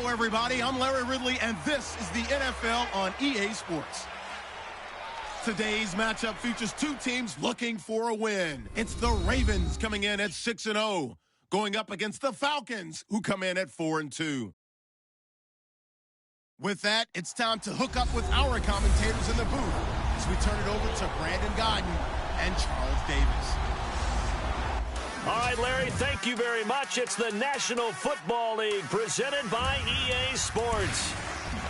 Hello, everybody. I'm Larry Ridley, and this is the NFL on EA Sports. Today's matchup features two teams looking for a win. It's the Ravens coming in at 6-0, going up against the Falcons, who come in at 4-2. With that, it's time to hook up with our commentators in the booth as we turn it over to Brandon Godden and Charles Davis. All right, Larry, thank you very much. It's the National Football League presented by EA Sports.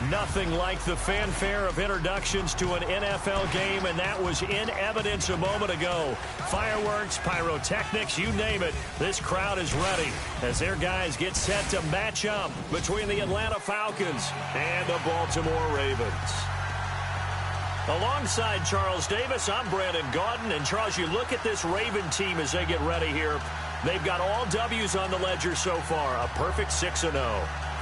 Nothing like the fanfare of introductions to an NFL game, and that was in evidence a moment ago. Fireworks, pyrotechnics, you name it. This crowd is ready as their guys get set to match up between the Atlanta Falcons and the Baltimore Ravens. Alongside Charles Davis, I'm Brandon Gaudin. And, Charles, you look at this Raven team as they get ready here. They've got all W's on the ledger so far, a perfect 6-0.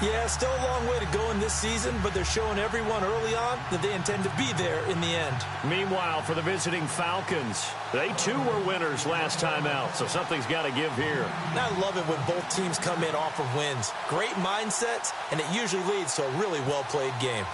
Yeah, still a long way to go in this season, but they're showing everyone early on that they intend to be there in the end. Meanwhile, for the visiting Falcons, they too were winners last time out, so something's got to give here. And I love it when both teams come in off of wins. Great mindsets, and it usually leads to a really well-played game.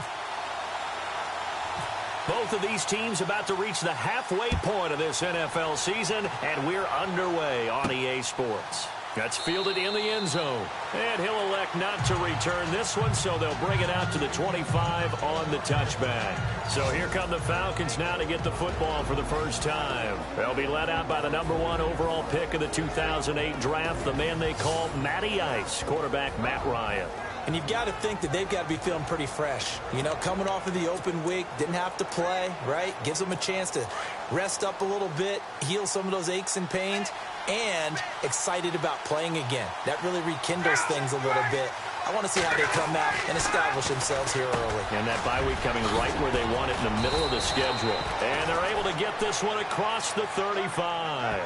Both of these teams about to reach the halfway point of this NFL season, and we're underway on EA Sports. That's fielded in the end zone, and he'll elect not to return this one, so they'll bring it out to the 25 on the touchback. So here come the Falcons now to get the football for the first time. They'll be led out by the #1 overall pick of the 2008 draft, the man they call Matty Ice, quarterback Matt Ryan. And you've got to think that they've got to be feeling pretty fresh. You know, coming off of the open week, didn't have to play, right? Gives them a chance to rest up a little bit, heal some of those aches and pains, and excited about playing again. That really rekindles things a little bit. I want to see how they come out and establish themselves here early. And that bye week coming right where they want it in the middle of the schedule. And they're able to get this one across the 35.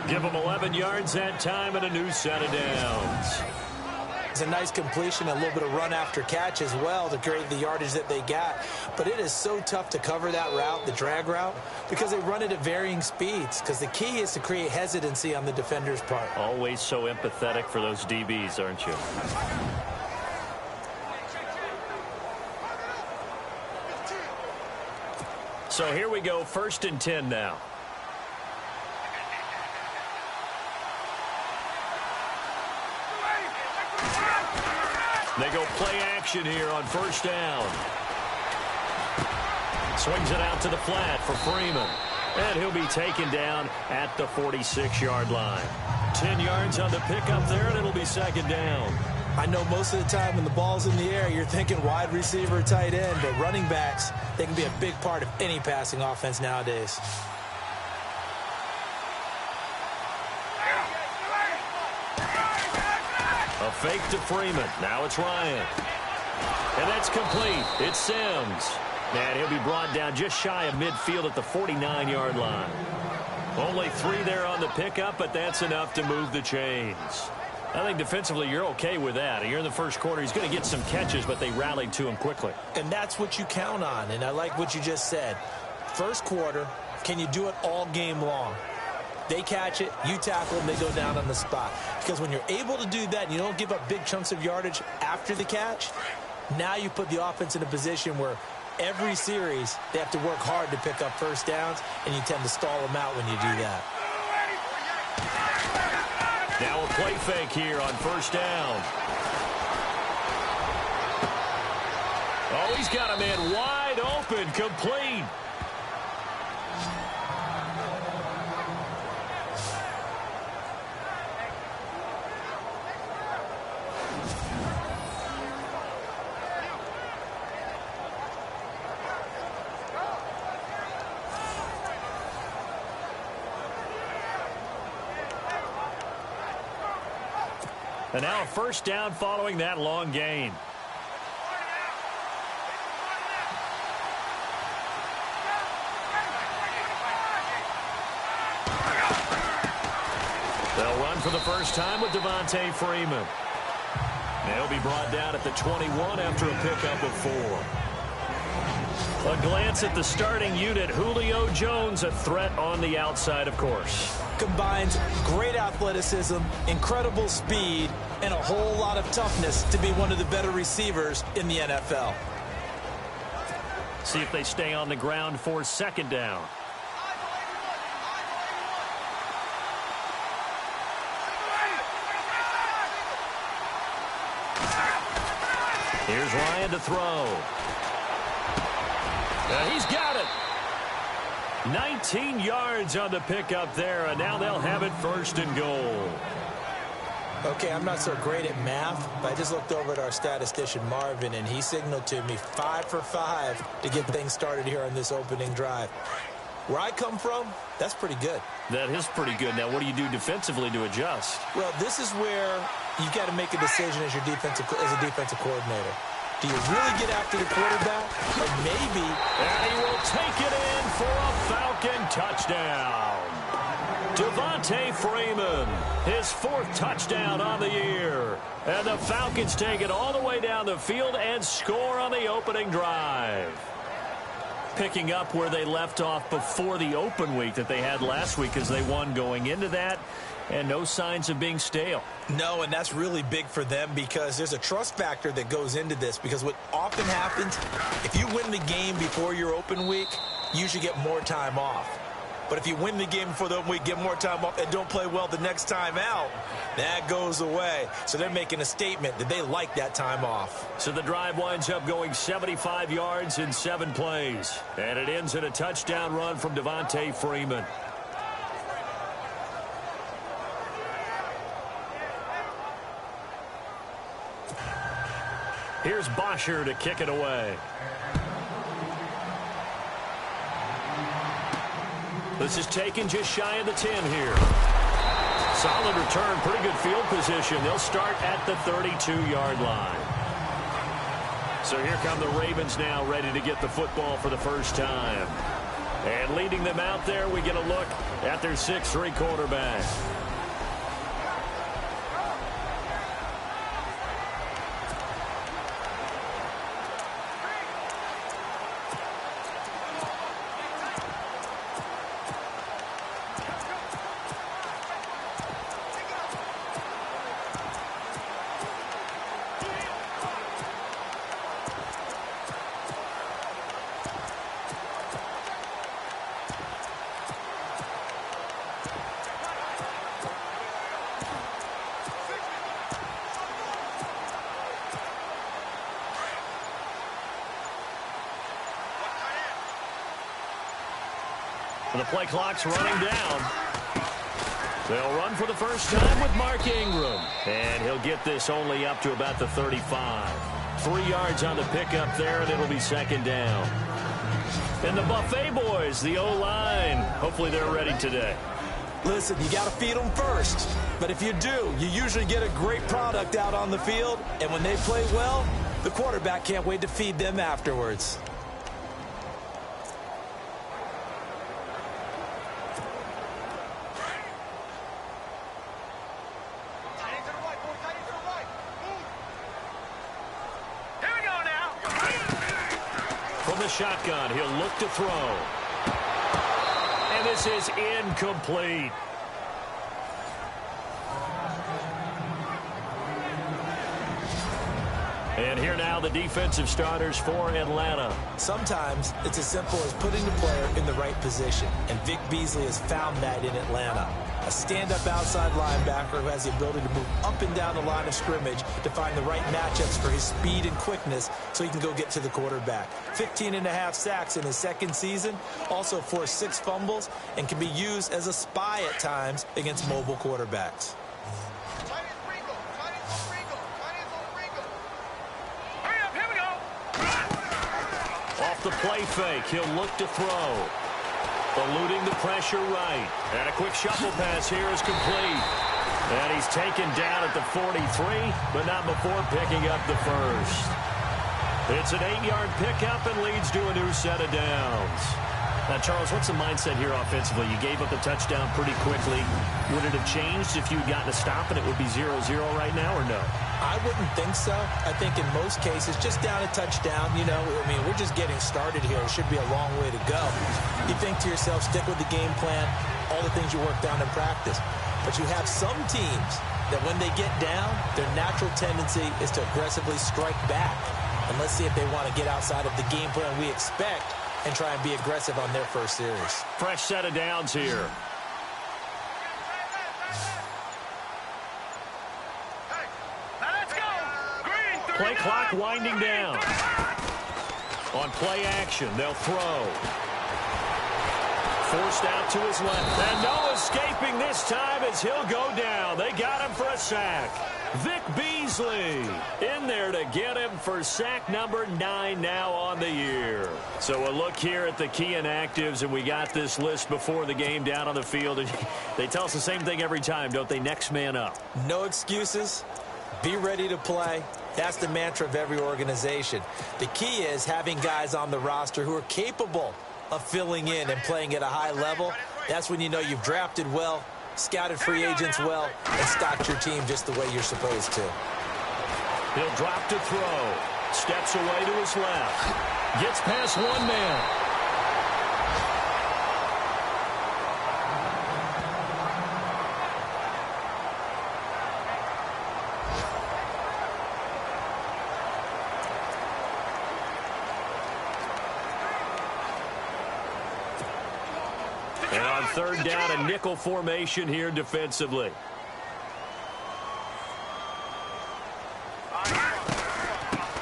Give them 11 yards that time and a new set of downs. It's a nice completion, a little bit of run after catch as well to create the yardage that they got. But it is so tough to cover that route, the drag route, because they run it at varying speeds. Because the key is to create hesitancy on the defender's part. Always so empathetic for those DBs, aren't you? So here we go, 1st and 10 now. They go play action here on 1st down. Swings it out to the flat for Freeman. And he'll be taken down at the 46-yard line. 10 yards on the pickup there, and it'll be 2nd down. I know most of the time when the ball's in the air, you're thinking wide receiver, tight end, but running backs, they can be a big part of any passing offense nowadays. A fake to Freeman. Now it's Ryan. And that's complete. It's Sims. And he'll be brought down just shy of midfield at the 49-yard line. Only 3 there on the pickup, but that's enough to move the chains. I think defensively you're okay with that. Here in the first quarter, he's going to get some catches, but they rallied to him quickly. And that's what you count on, and I like what you just said. First quarter, can you do it all game long? They catch it, you tackle them, they go down on the spot. Because when you're able to do that and you don't give up big chunks of yardage after the catch, now you put the offense in a position where every series they have to work hard to pick up 1st downs, and you tend to stall them out when you do that. Now a play fake here on 1st down. Oh, he's got a man wide open, complete. And now a 1st down following that long gain. They'll run for the first time with Devontae Freeman. They'll be brought down at the 21 after a pickup of 4. A glance at the starting unit. Julio Jones, a threat on the outside, of course. Combines great athleticism, incredible speed, and a whole lot of toughness to be one of the better receivers in the NFL. See if they stay on the ground for second down. Here's Ryan to throw. He's got it. 19 yards on the pickup there, and now they'll have it first and goal. Okay, I'm not so great at math, but I just looked over at our statistician, Marvin, and he signaled to me 5 for 5 to get things started here on this opening drive. Where I come from, that's pretty good. That is pretty good. Now, what do you do defensively to adjust? Well, this is where you've got to make a decision as a defensive coordinator. Do you really get after the quarterback? Or maybe... And he will take it in for a Falcon touchdown. Devontae Freeman, his 4th touchdown on the year. And the Falcons take it all the way down the field and score on the opening drive. Picking up where they left off before the open week that they had last week as they won going into that. And no signs of being stale. No, and that's really big for them because there's a trust factor that goes into this. Because what often happens, if you win the game before your open week, you should get more time off. But if you win the game before the open week, get more time off, and don't play well the next time out, that goes away. So they're making a statement that they like that time off. So the drive winds up going 75 yards in 7 plays. And it ends in a touchdown run from Devontae Freeman. Here's Bosher to kick it away. This is taken just shy of the 10 here. Solid return, pretty good field position. They'll start at the 32-yard line. So here come the Ravens now, ready to get the football for the first time. And leading them out there, we get a look at their 6'3" quarterback. The play clock's running down. They'll run for the first time with Mark Ingram. And he'll get this only up to about the 35. 3 yards on the pickup there, and it'll be second down. And the Buffet boys, the O-line, hopefully they're ready today. Listen, you got to feed them first. But if you do, you usually get a great product out on the field. And when they play well, the quarterback can't wait to feed them afterwards. From the shotgun, he'll look to throw. And this is incomplete. And here now the defensive starters for Atlanta. Sometimes it's as simple as putting the player in the right position. And Vic Beasley has found that in Atlanta. A stand-up outside linebacker who has the ability to move up and down the line of scrimmage to find the right matchups for his speed and quickness so he can go get to the quarterback. 15.5 sacks in his second season, also forced 6 fumbles, and can be used as a spy at times against mobile quarterbacks. Off the play fake, he'll look to throw. Eluding the pressure right. And a quick shuffle pass here is complete. And he's taken down at the 43, but not before picking up the first. It's an 8-yard pickup and leads to a new set of downs. Now, Charles, what's the mindset here offensively? You gave up the touchdown pretty quickly. Would it have changed if you had gotten a stop and it would be 0-0 right now, or no? I wouldn't think so. I think in most cases, just down a touchdown, you know, I mean, we're just getting started here. It should be a long way to go. You think to yourself, stick with the game plan, all the things you worked on in practice. But you have some teams that when they get down, their natural tendency is to aggressively strike back. And let's see if they want to get outside of the game plan we expect and try and be aggressive on their first series. Fresh set of downs here. Play clock winding down. On play action, they'll throw. Forced out to his left. And no escaping this time as he'll go down. They got him for a sack. Vic Beasley in there to get him for sack number 9 now on the year. So a look here at the key inactives, and we got this list before the game down on the field. And they tell us the same thing every time, don't they? Next man up. No excuses. Be ready to play. That's the mantra of every organization. The key is having guys on the roster who are capable of filling in and playing at a high level. That's when you know you've drafted well, scouted free agents well, and stocked your team just the way you're supposed to. He'll drop to throw. Steps away to his left. Gets past one man. And on third down, a nickel formation here defensively.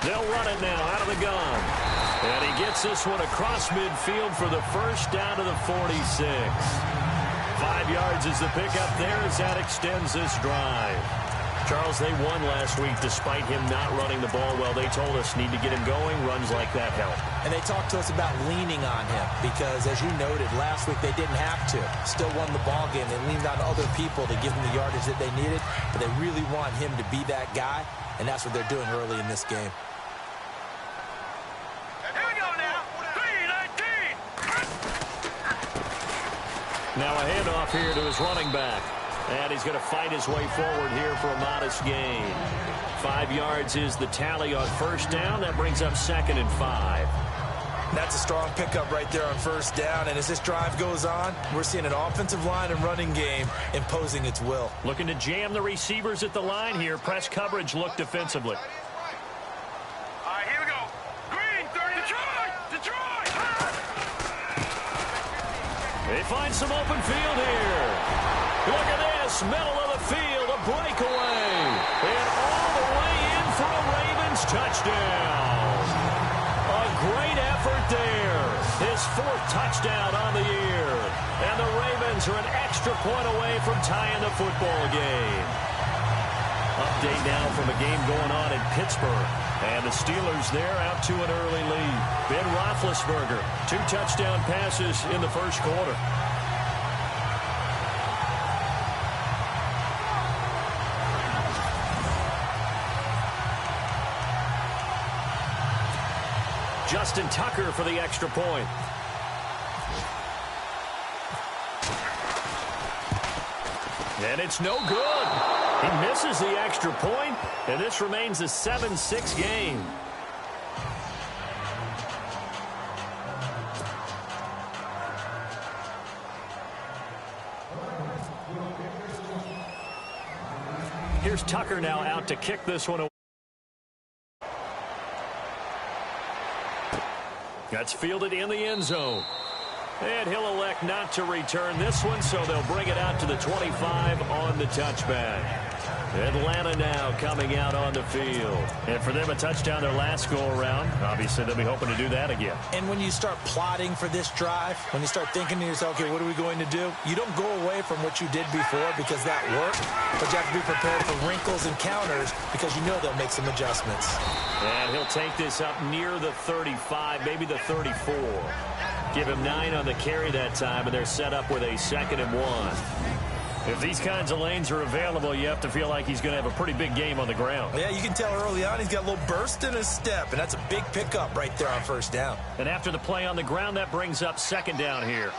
They'll run it now out of the gun. And he gets this one across midfield for the first down to the 46. 5 yards is the pickup there as that extends this drive. Charles, they won last week despite him not running the ball well. They told us need to get him going. Runs like that help. And they talked to us about leaning on him because, as you noted, last week they didn't have to. Still won the ball game. They leaned on other people to give them the yardage that they needed, but they really want him to be that guy, and that's what they're doing early in this game. Here we go now. 3-19. Now a handoff here to his running back. And he's going to fight his way forward here for a modest gain. 5 yards is the tally on first down. That brings up 2nd and 5. That's a strong pickup right there on first down. And as this drive goes on, we're seeing an offensive line and running game imposing its will. Looking to jam the receivers at the line here. Press coverage look defensively. All right, here we go. Green, 30. Detroit! They find some open field here. Look at this, middle of the field, a breakaway. And all the way in for a Ravens touchdown. A great effort there. His 4th touchdown on the year. And the Ravens are an extra point away from tying the football game. Update now from a game going on in Pittsburgh. And the Steelers there out to an early lead. Ben Roethlisberger, 2 touchdown passes in the first quarter. Justin Tucker for the extra point. And it's no good. He misses the extra point, and this remains a 7-6 game. Here's Tucker now out to kick this one away. That's fielded in the end zone. And he'll elect not to return this one, so they'll bring it out to the 25 on the touchback. Atlanta now coming out on the field. And for them, a touchdown their last go-around. Obviously, they'll be hoping to do that again. And when you start plotting for this drive, when you start thinking to yourself, okay, what are we going to do? You don't go away from what you did before because that worked, but you have to be prepared for wrinkles and counters because you know they'll make some adjustments. And he'll take this up near the 35, maybe the 34. Give him 9 on the carry that time, and they're set up with a 2nd and 1. If these kinds of lanes are available, you have to feel like he's going to have a pretty big game on the ground. Yeah, you can tell early on he's got a little burst in his step, and that's a big pickup right there on first down. And after the play on the ground, that brings up second down here.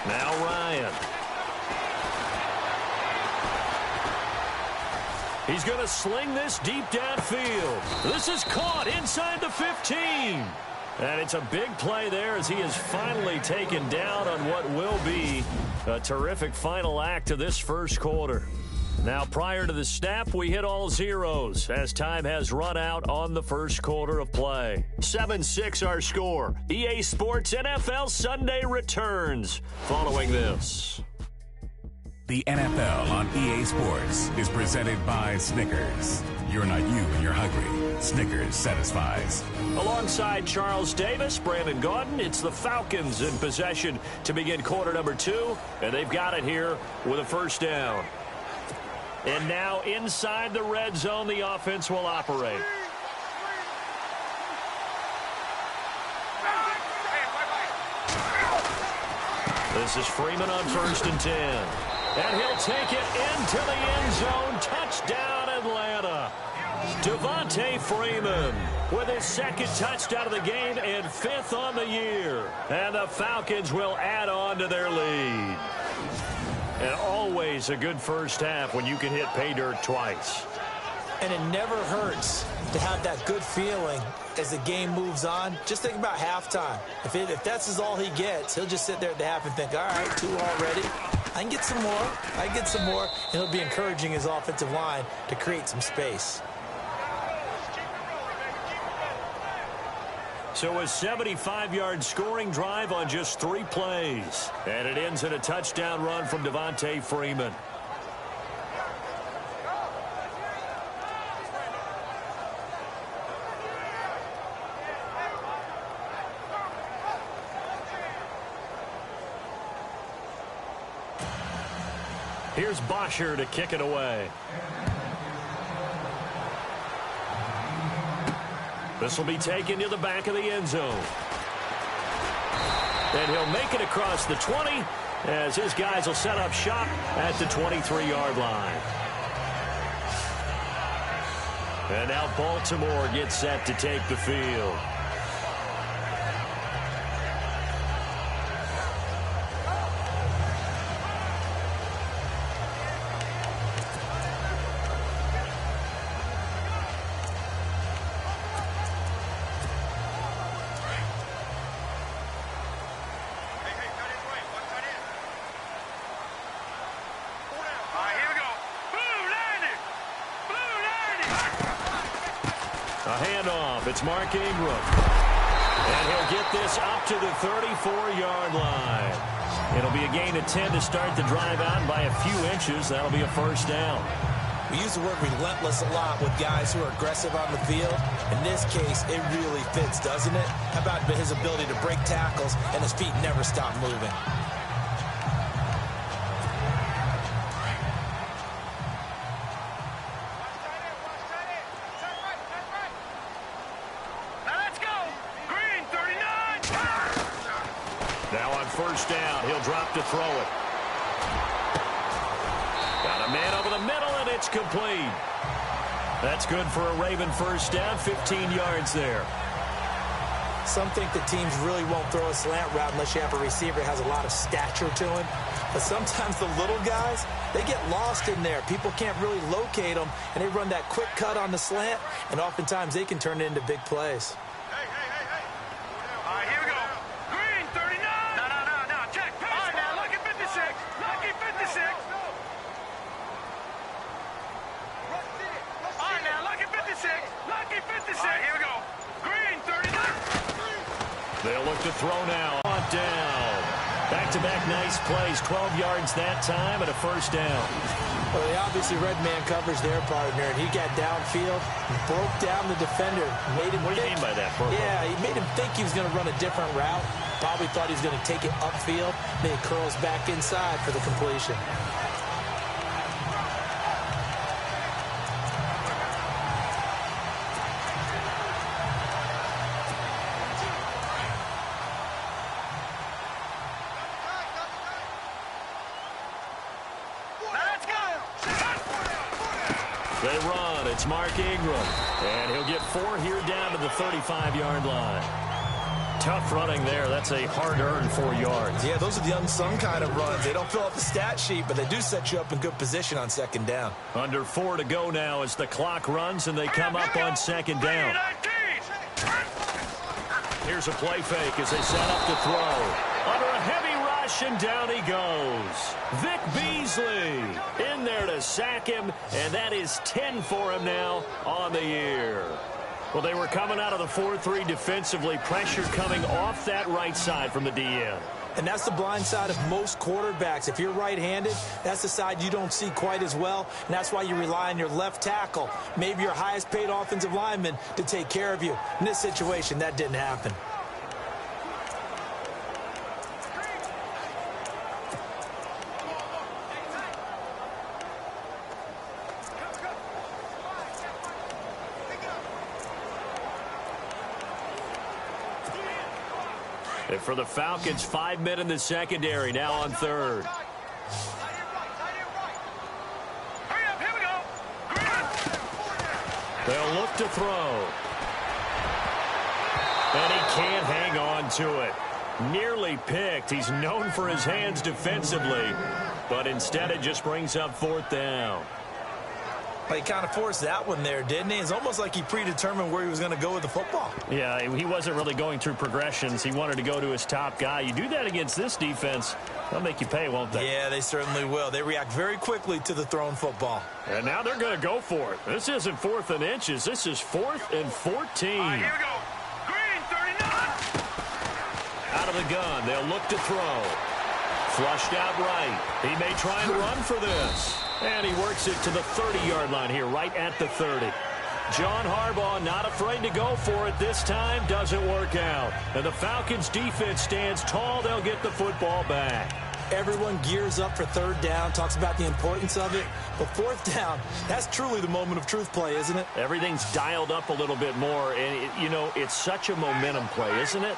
Now Ryan. He's going to sling this deep downfield. This is caught inside the 15. And it's a big play there as he is finally taken down on what will be a terrific final act of this first quarter. Now, prior to the snap, we hit all zeros as time has run out on the first quarter of play. 7-6 our score. EA Sports NFL Sunday returns following this. The NFL on EA Sports is presented by Snickers. You're not you when you're hungry. Snickers satisfies. Alongside Charles Davis, Brandon Gaudin, it's the Falcons in possession to begin quarter number 2, and they've got it here with a first down. And now inside the red zone, the offense will operate. This is Freeman on 1st and 10. And he'll take it into the end zone. Touchdown, Atlanta. Devontae Freeman with his second touchdown of the game and 5th on the year. And the Falcons will add on to their lead. And always a good first half when you can hit pay dirt twice. And it never hurts to have that good feeling as the game moves on. Just think about halftime. If that's all he gets, he'll just sit there at the half and think, all right, 2 already. I can get some more. I can get some more. And he'll be encouraging his offensive line to create some space. So a 75-yard scoring drive on just 3 plays. And it ends in a touchdown run from Devontae Freeman. Here's Bosher to kick it away. This will be taken to the back of the end zone. And he'll make it across the 20 as his guys will set up shop at the 23-yard line. And now Baltimore gets set to take the field. It's Mark Ingram. And he'll get this up to the 34-yard line. It'll be a gain of 10 to start the drive out by a few inches. That'll be a first down. We use the word relentless a lot with guys who are aggressive on the field. In this case, it really fits, doesn't it? How about his ability to break tackles and his feet never stop moving? First down. He'll drop to throw it. Got a man over the middle, and it's complete. That's good for a Raven first down, 15 yards there. Some think that teams really won't throw a slant route unless you have a receiver that has a lot of stature to him. But sometimes the little guys, they get lost in there. People can't really locate them, and they run that quick cut on the slant, and oftentimes they can turn it into big plays. They'll look to throw now. Down. Back-to-back nice plays. 12 yards that time and a first down. Well, they obviously red man coverage their partner, and he got downfield, broke down the defender, made him What do you mean by that, Purple? Yeah, he made him think he was going to run a different route. Probably thought he was going to take it upfield. Then he curls back inside for the completion. They run. It's Mark Ingram. And he'll get 4 here down to the 35-yard line. Tough running there. That's a hard-earned 4 yards. Yeah, those are the unsung kind of runs. They don't fill out the stat sheet, but they do set you up in good position on second down. Under 4 to go now as the clock runs and they come up on second down. Here's a play fake as they set up to throw. Under a heavy rush, and down he goes. Vic Beasley in there to sack him, and that is 10 for him now on the year. Well, they were coming out of the 4-3 defensively. Pressure coming off that right side from the DN. And that's the blind side of most quarterbacks. If you're right-handed, that's the side you don't see quite as well, and that's why you rely on your left tackle, maybe your highest-paid offensive lineman, to take care of you. In this situation, that didn't happen. And for the Falcons, 5 men in the secondary, now on third. They'll look to throw. And he can't hang on to it. Nearly picked. He's known for his hands defensively, but instead it just brings up 4th down. He kind of forced that one there, didn't he? It's almost like he predetermined where he was going to go with the football. Yeah, he wasn't really going through progressions. He wanted to go to his top guy. You do that against this defense, they'll make you pay, won't they? Yeah, they certainly will. They react very quickly to the thrown football. And now they're going to go for it. This isn't 4th and inches. This is 4th and 14. Here we go. Green, 39. Out of the gun, they'll look to throw. Flushed out right. He may try and run for this. And he works it to the 30-yard line here, right at the 30. John Harbaugh not afraid to go for it this time. Doesn't work out. And the Falcons' defense stands tall. They'll get the football back. Everyone gears up for 3rd down, talks about the importance of it. But 4th down, that's truly the moment of truth play, isn't it? Everything's dialed up a little bit more. And, it's such a momentum play, isn't it?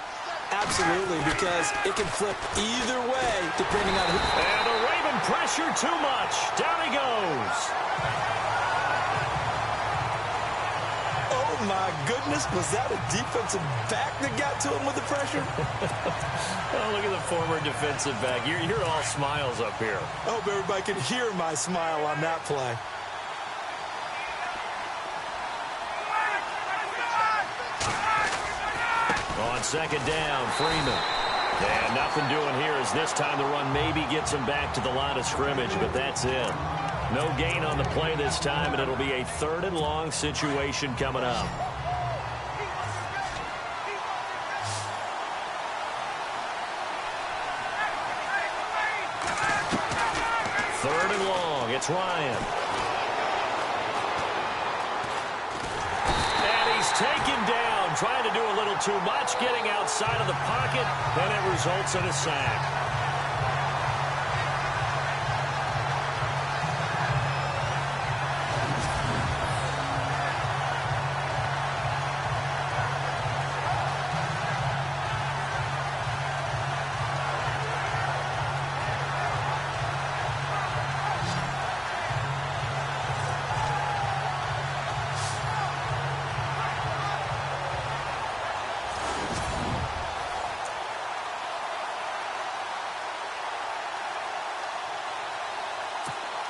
Absolutely, because it can flip either way depending on who. And the Raven pressure too much. Down he goes. Oh, my goodness. Was that a defensive back that got to him with the pressure? Oh, look at the former defensive back. You're all smiles up here. I hope everybody can hear my smile on that play. On second down, Freeman. And nothing doing here as this time the run maybe gets him back to the line of scrimmage, but that's it. No gain on the play this time, and it'll be a 3rd and long situation coming up. Third and long, it's Ryan. And he's taken down, trying to do a little too much, getting outside of the pocket, and it results in a sack.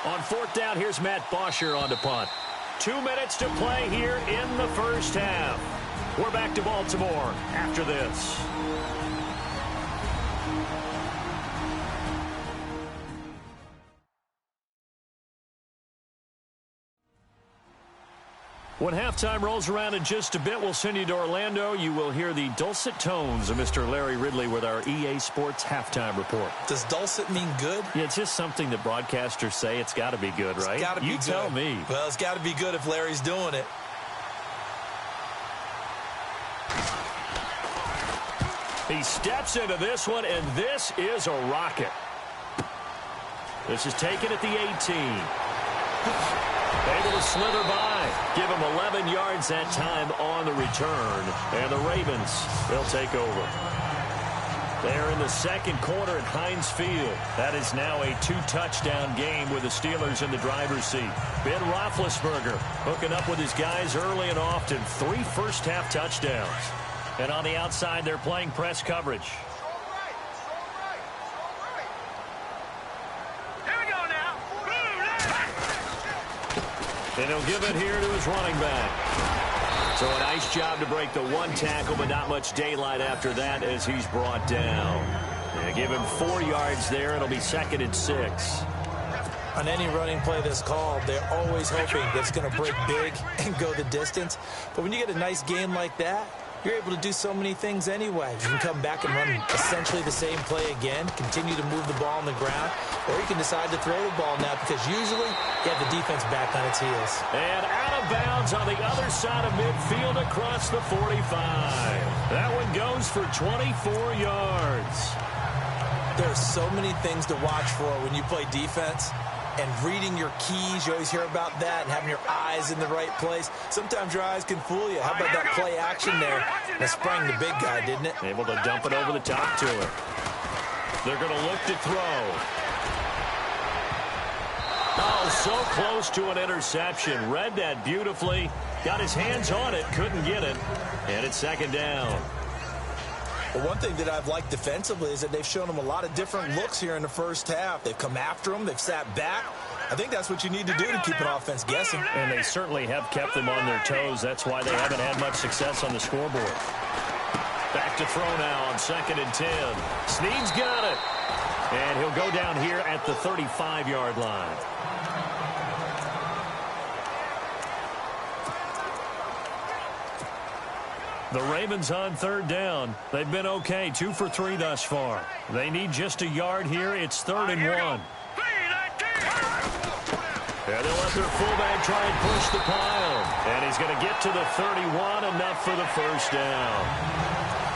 On 4th down, here's Matt Bosher on to punt. 2 minutes to play here in the first half. We're back to Baltimore after this. When halftime rolls around in just a bit, we'll send you to Orlando. You will hear the dulcet tones of Mr. Larry Ridley with our EA Sports halftime report. Does dulcet mean good? Yeah, it's just something that broadcasters say. It's got to be good, right? It's got to be good. You tell me. Well, it's got to be good if Larry's doing it. He steps into this one, and this is a rocket. This is taken at the 18. Able to slither by. Give him 11 yards that time on the return. And the Ravens, they'll take over. They're in the second quarter at Heinz Field. That is now a 2-touchdown game with the Steelers in the driver's seat. Ben Roethlisberger hooking up with his guys early and often. 3 first-half touchdowns. And on the outside, they're playing press coverage. Here we go now. And he'll give it here to his running back. So a nice job to break the 1 tackle, but not much daylight after that as he's brought down. They give him 4 yards there. It'll be 2nd and 6. On any running play that's called, they're always hoping that it's going to break big and go the distance. But when you get a nice game like that, you're able to do so many things anyway. You can come back and run essentially the same play again, continue to move the ball on the ground, or you can decide to throw the ball now because usually you have the defense back on its heels. And out of bounds on the other side of midfield across the 45. That one goes for 24 yards. There are so many things to watch for when you play defense. And reading your keys, you always hear about that, and having your eyes in the right place. Sometimes your eyes can fool you. How about that play action there? That sprang the big guy, didn't it? Able to dump it over the top to him. They're going to look to throw. Oh, so close to an interception. Read that beautifully. Got his hands on it, couldn't get it. And it's 2nd down. Well, one thing that I've liked defensively is that they've shown them a lot of different looks here in the first half. They've come after them. They've sat back. I think that's what you need to do to keep an offense guessing. And they certainly have kept them on their toes. That's why they haven't had much success on the scoreboard. Back to throw now on 2nd and 10. Snead's got it. And he'll go down here at the 35-yard line. The Ravens on 3rd down. They've been okay, 2 for 3 thus far. They need just a yard here. It's 3rd and 1. And they'll let their fullback try and push the pile. And he's going to get to the 31, enough for the first down.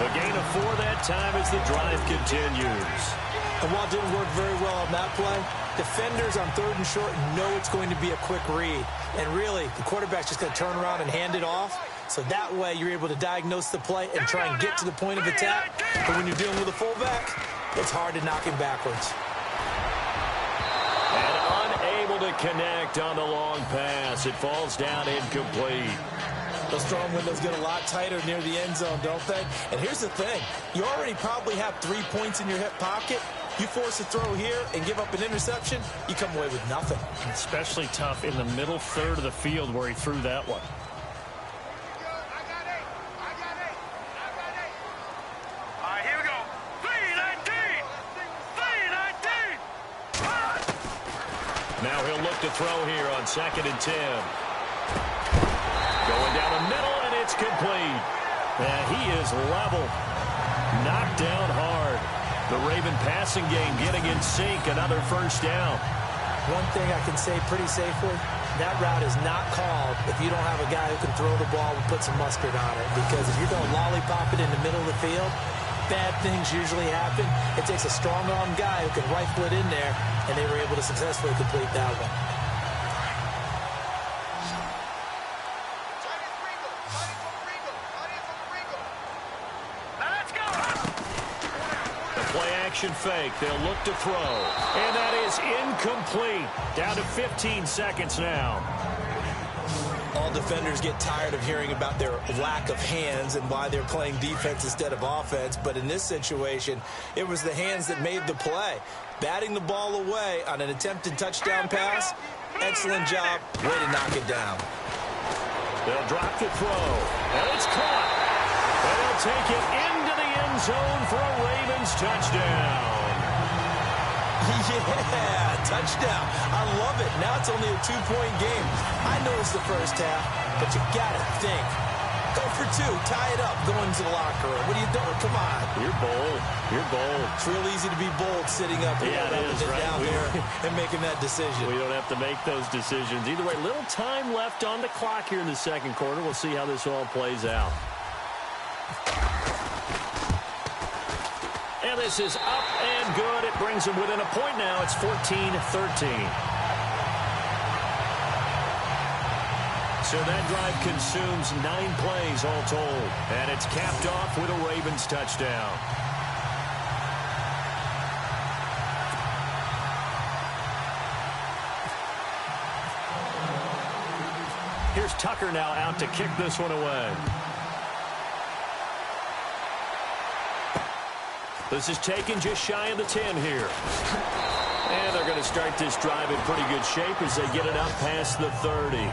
A gain of 4 that time as the drive continues. And while it didn't work very well on that play, defenders on 3rd and short know it's going to be a quick read. And really, the quarterback's just going to turn around and hand it off. So that way you're able to diagnose the play and try and get to the point of attack. But when you're dealing with a fullback, it's hard to knock him backwards. And unable to connect on the long pass. It falls down incomplete. Those throwing windows get a lot tighter near the end zone, don't they? And here's the thing. You already probably have 3 points in your hip pocket. You force a throw here and give up an interception, you come away with nothing. Especially tough in the middle third of the field where he threw that one. Now he'll look to throw here on 2nd and 10. Going down the middle, and it's complete. And he is level. Knocked down hard. The Raven passing game getting in sync. Another first down. One thing I can say pretty safely, that route is not called if you don't have a guy who can throw the ball and put some mustard on it. Because if you're going to lollipop it in the middle of the field, bad things usually happen. It takes a strong-arm guy who can rifle it in there, and they were able to successfully complete that one. Let's go. The play-action fake. They'll look to throw. And that is incomplete. Down to 15 seconds now. All defenders get tired of hearing about their lack of hands and why they're playing defense instead of offense. But in this situation, it was the hands that made the play. Batting the ball away on an attempted touchdown pass. Excellent job. Way to knock it down. They'll drop the throw. And it's caught. And they'll take it into the end zone for a Ravens touchdown. Yeah, touchdown. I love it. Now it's only a 2-point game. I know it's the first half, but you got to think. Go for 2. Tie it up. Go into the locker room. What are you doing? Come on. You're bold. You're bold. It's real easy to be bold sitting up here down there and making that decision. We don't have to make those decisions. Either way, little time left on the clock here in the second quarter. We'll see how this all plays out. And this is up and good. It brings them within a point now. It's 14-13. So that drive consumes 9 plays all told. And it's capped off with a Ravens touchdown. Here's Tucker now out to kick this one away. This is taken just shy of the 10 here. And they're going to start this drive in pretty good shape as they get it up past the 30.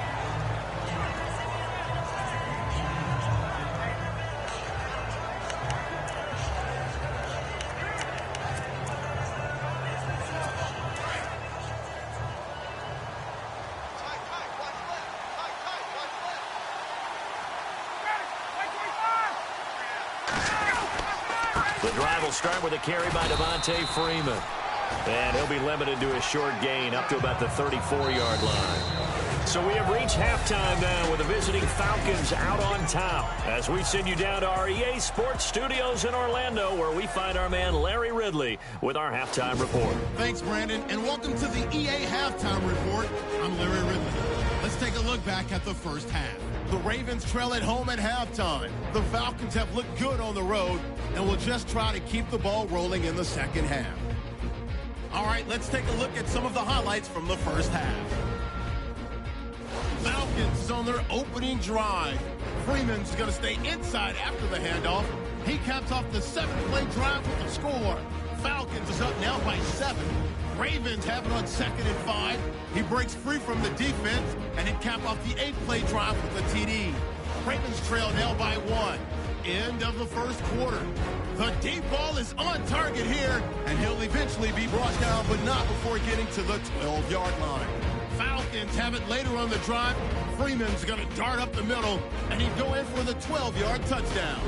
The drive will start with a carry by Devontae Freeman. And he'll be limited to a short gain up to about the 34-yard line. So we have reached halftime now with the visiting Falcons out on top as we send you down to our EA Sports Studios in Orlando where we find our man Larry Ridley with our halftime report. Thanks, Brandon, and welcome to the EA Halftime Report. I'm Larry Ridley. Let's take a look back at the first half. The Ravens trail at home at halftime. The Falcons have looked good on the road and will just try to keep the ball rolling in the second half. All right, let's take a look at some of the highlights from the first half. Falcons on their opening drive. Freeman's going to stay inside after the handoff. He caps off the 7-play drive with the score. Falcons is up now by 7. Ravens have it on 2nd and 5. He breaks free from the defense, and he cap off the 8-play drive with a TD. Ravens trail now by 1. End of the first quarter. The deep ball is on target here, and he'll eventually be brought down, but not before getting to the 12-yard line. Falcons have it later on the drive. Freeman's going to dart up the middle, and he'd go in for the 12-yard touchdown.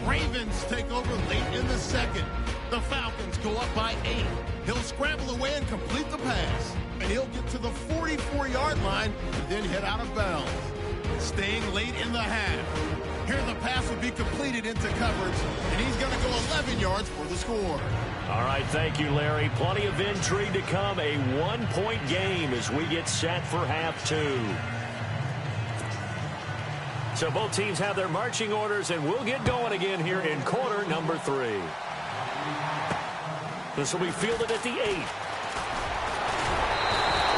Ravens take over late in the second. The Falcons go up by 8. He'll scramble away and complete the pass, and he'll get to the 44-yard line and then head out of bounds. Staying late in the half. Here the pass will be completed into coverage, and he's going to go 11 yards for the score. All right, thank you, Larry. Plenty of intrigue to come. A 1-point game as we get set for half 2. So both teams have their marching orders, and we'll get going again here in quarter number 3. This will be fielded at the 8.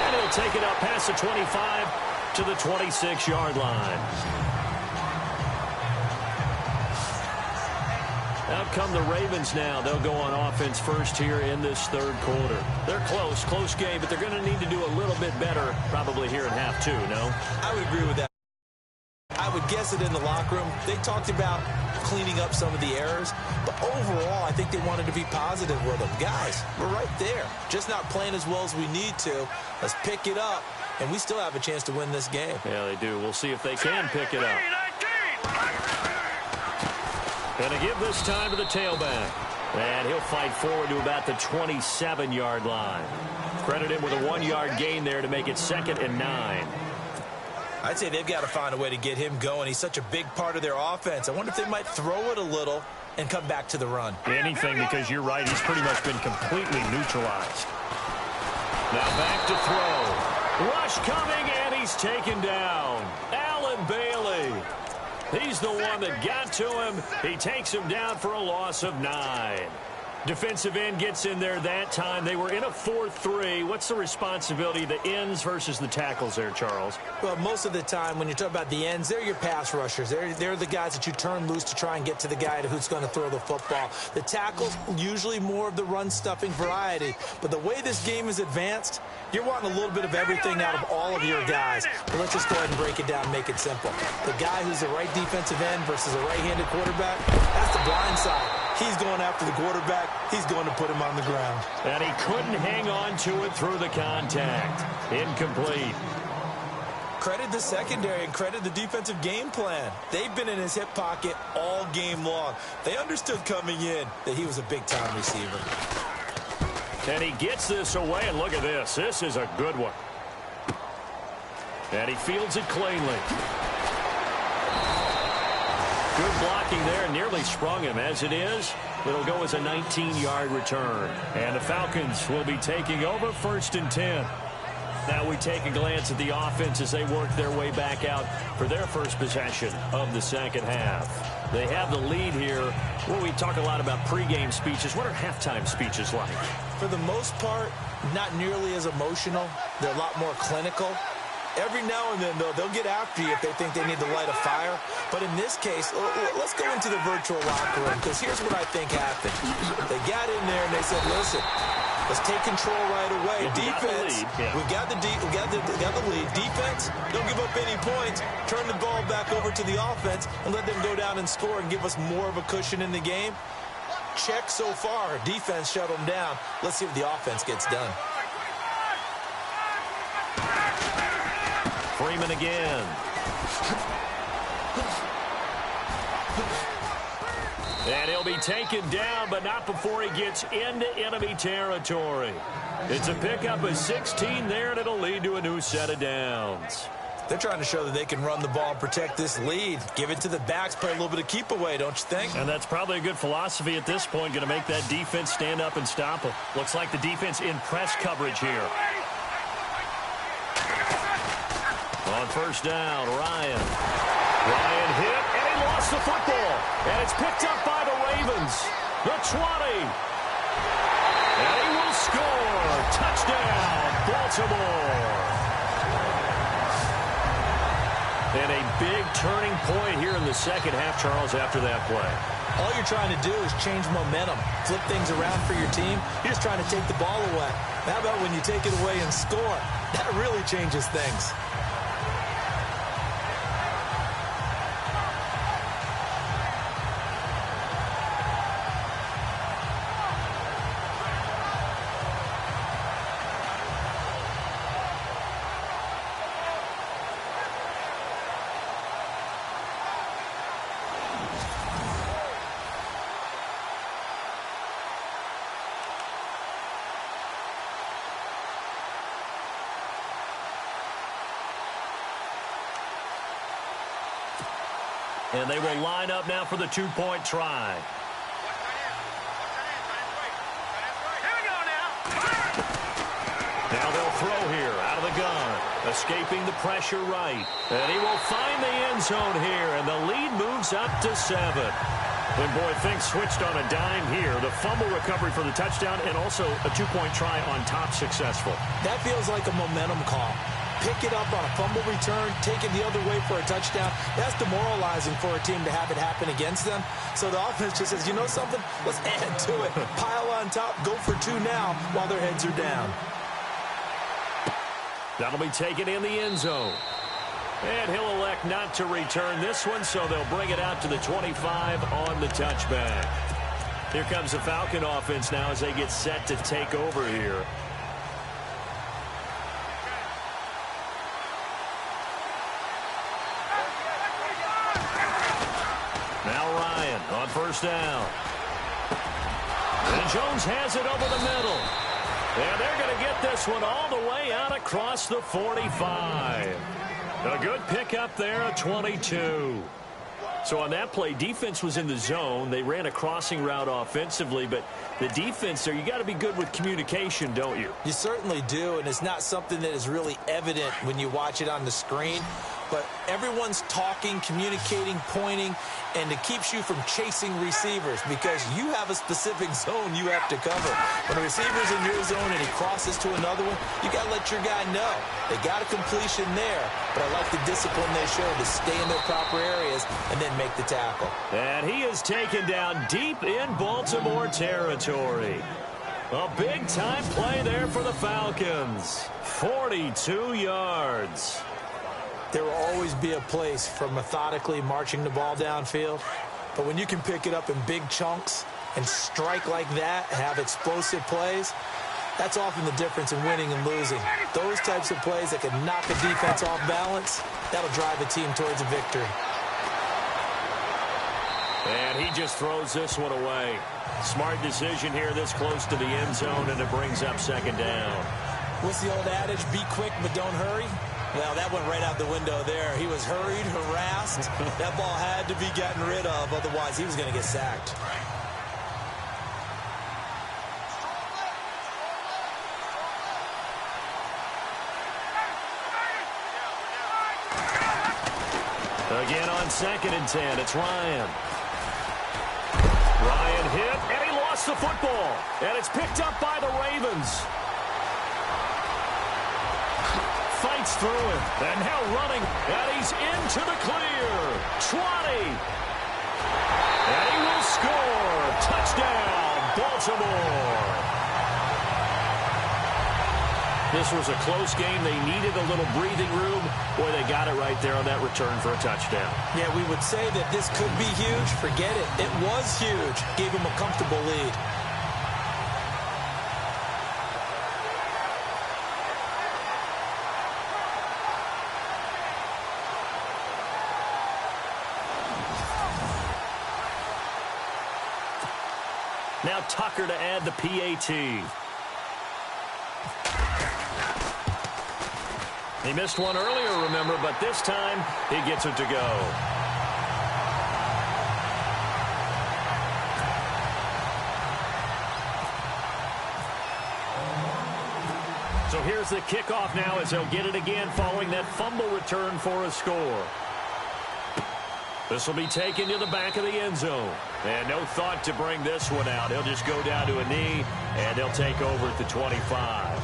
And he'll take it up past the 25 to the 26-yard line. Out come the Ravens now. They'll go on offense first here in this third quarter. They're close game, but they're going to need to do a little bit better probably here in half 2, no? I would agree with that. I would guess it in the locker room. They talked about cleaning up some of the errors, but overall, I think they wanted to be positive with them. Guys, we're right there. Just not playing as well as we need to. Let's pick it up, and we still have a chance to win this game. Yeah, they do. We'll see if they can pick it up. Going to give this time to the tailback. And he'll fight forward to about the 27-yard line. Credit him with a 1-yard gain there to make it 2nd and 9. I'd say they've got to find a way to get him going. He's such a big part of their offense. I wonder if they might throw it a little and come back to the run. Anything, because you're right. He's pretty much been completely neutralized. Now back to throw. Rush coming, and he's taken down. Allen Bailey. He's the one that got to him. He takes him down for a loss of 9. Defensive end gets in there that time. They were in a 4-3. What's the responsibility, the ends versus the tackles there, Charles? Well, most of the time when you talk about the ends, they're your pass rushers. They're the guys that you turn loose to try and get to the guy who's going to throw the football. The tackles, usually more of the run-stuffing variety. But the way this game is advanced, you're wanting a little bit of everything out of all of your guys. But let's just go ahead and break it down and make it simple. The guy who's the right defensive end versus a right-handed quarterback, that's the blind side. He's going after the quarterback. He's going to put him on the ground. And he couldn't hang on to it through the contact. Incomplete. Credit the secondary and credit the defensive game plan. They've been in his hip pocket all game long. They understood coming in that he was a big-time receiver. And he gets this away, and look at this. This is a good one. And he fields it cleanly. Good blocking there, nearly sprung him. As it is, it'll go as a 19-yard return. And the Falcons will be taking over 1st and 10. Now we take a glance at the offense as they work their way back out for their first possession of the second half. They have the lead here. Well, we talk a lot about pregame speeches. What are halftime speeches like? For the most part, not nearly as emotional. They're a lot more clinical. Every now and then, though, they'll get after you if they think they need to light a fire. But in this case, let's go into the virtual locker room, because here's what I think happened. They got in there and they said, listen, let's take control right away. Defense, we got the lead. Defense, don't give up any points. Turn the ball back over to the offense and let them go down and score and give us more of a cushion in the game. Check so far. Defense shut them down. Let's see what the offense gets done. Freeman again. And he'll be taken down, but not before he gets into enemy territory. It's a pickup of 16 there, and it'll lead to a new set of downs. They're trying to show that they can run the ball and protect this lead. Give it to the backs, play a little bit of keep away, don't you think? And that's probably a good philosophy at this point, going to make that defense stand up and stop them. Looks like the defense in press coverage here. On first down, Ryan. Ryan hit, and he lost the football. And it's picked up by the Ravens. The 20. And he will score. Touchdown, Baltimore. And a big turning point here in the second half, Charles, after that play. All you're trying to do is change momentum, flip things around for your team. You're just trying to take the ball away. How about when you take it away and score? That really changes things. And they will line up now for the two-point try. Now they'll throw here out of the gun. Escaping the pressure right. And he will find the end zone here. And the lead moves up to 7. When boy, things switched on a dime here. The fumble recovery for the touchdown and also a two-point try on top successful. That feels like a momentum call. Pick it up on a fumble return, take it the other way for a touchdown. That's demoralizing for a team to have it happen against them. So the offense just says, you know something? Let's add to it. Pile on top, go for 2 now while their heads are down. That'll be taken in the end zone. And he'll elect not to return this one, so they'll bring it out to the 25 on the touchback. Here comes the Falcon offense now as they get set to take over here. Now Ryan on first down. And Jones has it over the middle. And they're going to get this one all the way out across the 45. A good pickup there at 22. So on that play, defense was in the zone. They ran a crossing route offensively, but the defense there, you got to be good with communication, don't you? You certainly do, and it's not something that is really evident when you watch it on the screen. But everyone's talking, communicating, pointing, and it keeps you from chasing receivers because you have a specific zone you have to cover. When a receiver's in your zone and he crosses to another one, you got to let your guy know. They got a completion there, but I like the discipline they show to stay in their proper areas and then make the tackle. And he is taken down deep in Baltimore territory. A big-time play there for the Falcons. 42 yards. There will always be a place for methodically marching the ball downfield. But when you can pick it up in big chunks and strike like that, have explosive plays, that's often the difference in winning and losing. Those types of plays that can knock a defense off balance, that'll drive a team towards a victory. And he just throws this one away. Smart decision here this close to the end zone, and it brings up second down. What's the old adage? Be quick, but don't hurry. Well, that went right out the window there. He was hurried, harassed. That ball had to be gotten rid of. Otherwise, he was going to get sacked. Again on 2nd and 10, it's Ryan. Ryan hit, and he lost the football. And it's picked up by the Ravens. Fights gets through him. And now running, and he's into the clear. 20. And he will score. Touchdown, Baltimore. This was a close game. They needed a little breathing room. Boy, they got it right there on that return for a touchdown. Yeah, we would say that this could be huge. Forget it. It was huge. Gave him a comfortable lead. Now Tucker to add the PAT. He missed one earlier, remember, but this time he gets it to go. So here's the kickoff now as they'll get it again following that fumble return for a score. This will be taken to the back of the end zone. And no thought to bring this one out. He'll just go down to a knee, and they'll take over at the 25.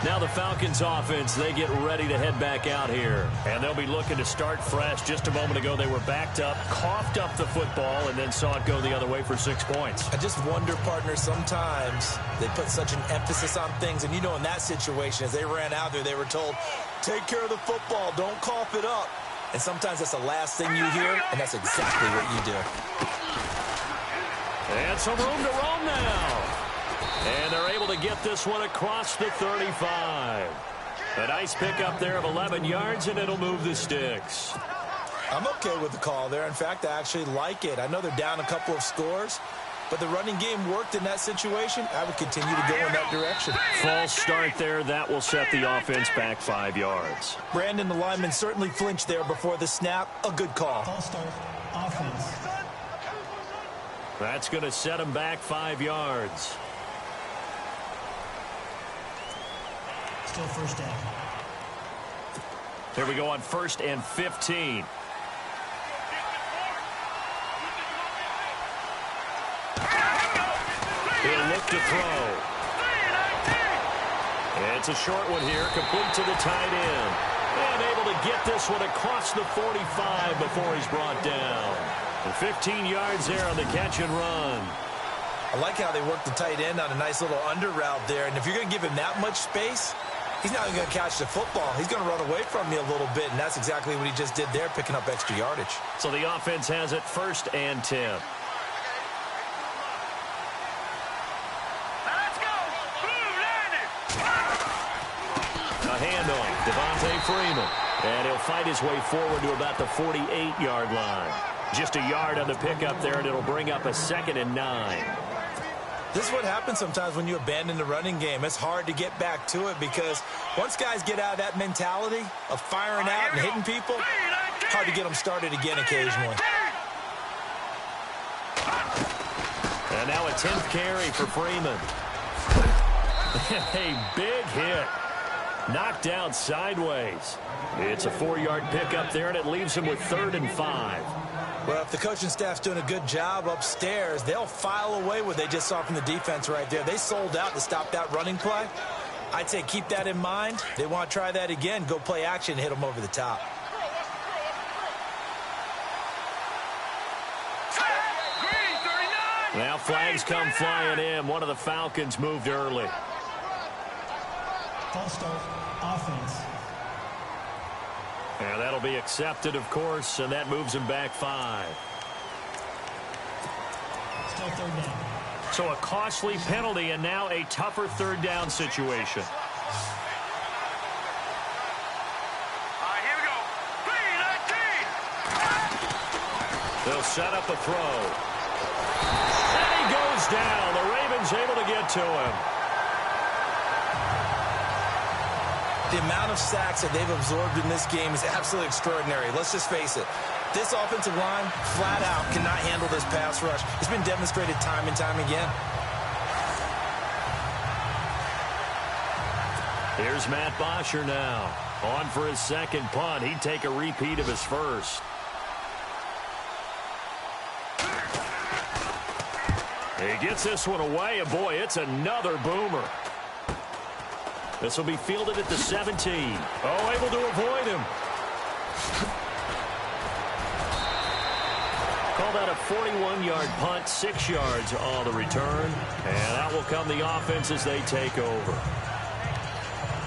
Now the Falcons offense, they get ready to head back out here. And they'll be looking to start fresh. Just a moment ago, they were backed up, coughed up the football, and then saw it go the other way for 6 points. I just wonder, partner, sometimes they put such an emphasis on things. And, you know, in that situation, as they ran out there, they were told, take care of the football, don't cough it up. And sometimes that's the last thing you hear, and that's exactly what you do. And some room to roam now. And they're able to get this one across the 35. A nice pickup there of 11 yards, and it'll move the sticks. I'm okay with the call there. In fact, I actually like it. I know they're down a couple of scores, but the running game worked in that situation. I would continue to go in that direction. False start there. That will set the offense back 5 yards. Brandon, the lineman, certainly flinched there before the snap. A good call. False start, offense. That's going to set him back 5 yards. Still first down. Here we go on 1st and 15. He'll look to throw. It's a short one here, complete to the tight end. And able to get this one across the 45 before he's brought down. And 15 yards there on the catch and run. I like how they work the tight end on a nice little under route there. And if you're going to give him that much space, he's not even going to catch the football. He's going to run away from you a little bit, and that's exactly what he just did there, picking up extra yardage. So the offense has it 1st and 10. Let's go! Blue Lightning! A handoff, Devontae Freeman. And he'll fight his way forward to about the 48-yard line. Just a yard on the pickup there, and it'll bring up a 2nd and 9. This is what happens sometimes when you abandon the running game. It's hard to get back to it because once guys get out of that mentality of firing out and hitting people, hard to get them started again occasionally. And now a 10th carry for Freeman. A big hit. Knocked down sideways. It's a 4-yard pickup there, and it leaves him with 3rd and 5. Well, if the coaching staff's doing a good job upstairs, they'll file away what they just saw from the defense right there. They sold out to stop that running play. I'd say keep that in mind. They want to try that again. Go play action and hit them over the top. Now flags come flying in. One of the Falcons moved early. False start, offense. And that'll be accepted, of course, and that moves him back 5. Still third down. So a costly penalty and now a tougher 3rd down situation. Here we go. 3-19. They'll set up a throw. And he goes down. The Ravens able to get to him. The amount of sacks that they've absorbed in this game is absolutely extraordinary. Let's just face it. This offensive line, flat out, cannot handle this pass rush. It's been demonstrated time and time again. Here's Matt Bosher now. On for his 2nd punt. He'd take a repeat of his 1st. He gets this one away, and boy, it's another boomer. This will be fielded at the 17. Oh, able to avoid him. Called out a 41-yard punt, 6 yards on the return. And out will come the offense as they take over.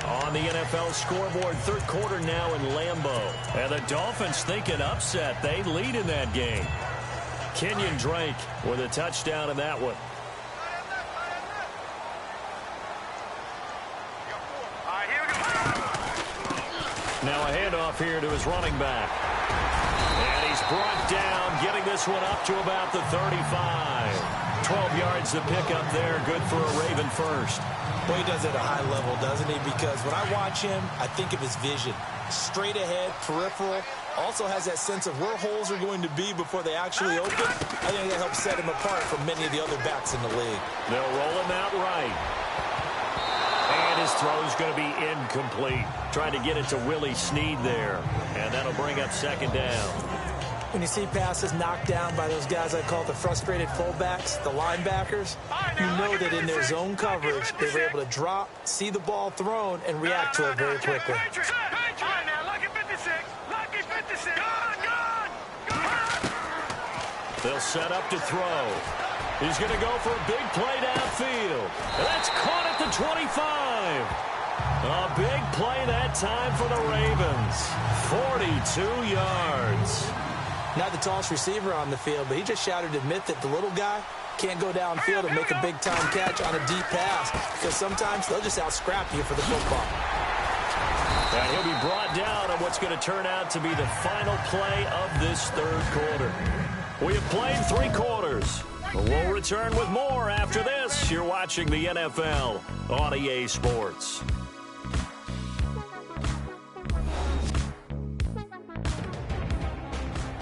On the NFL scoreboard, third quarter now in Lambeau. And the Dolphins think an upset. They lead in that game. Kenyon Drake with a touchdown in that one. Now a handoff here to his running back. And he's brought down, getting this one up to about the 35. 12 yards to pick up there. Good for a Raven first. Well, he does it at a high level, doesn't he? Because when I watch him, I think of his vision. Straight ahead, peripheral. Also has that sense of where holes are going to be before they actually open. I think that helps set him apart from many of the other backs in the league. They'll roll him out right. And his throw is going to be incomplete. Trying to get it to Willie Snead there. And that'll bring up second down. When you see passes knocked down by those guys I call the frustrated fullbacks, the linebackers, you know that in their zone coverage, they were able to drop, see the ball thrown, and react to it very quickly. They'll set up to throw. He's going to go for a big play downfield. That's caught at the 25. A big play that time for the Ravens. 42 yards. Not the tallest receiver on the field, but he just shouted to admit that the little guy can't go downfield and make a big-time catch on a deep pass because sometimes they'll just out-scrap you for the football. And he'll be brought down on what's going to turn out to be the final play of this third quarter. We have played 3 quarters. We'll return with more after this. You're watching the NFL on EA Sports.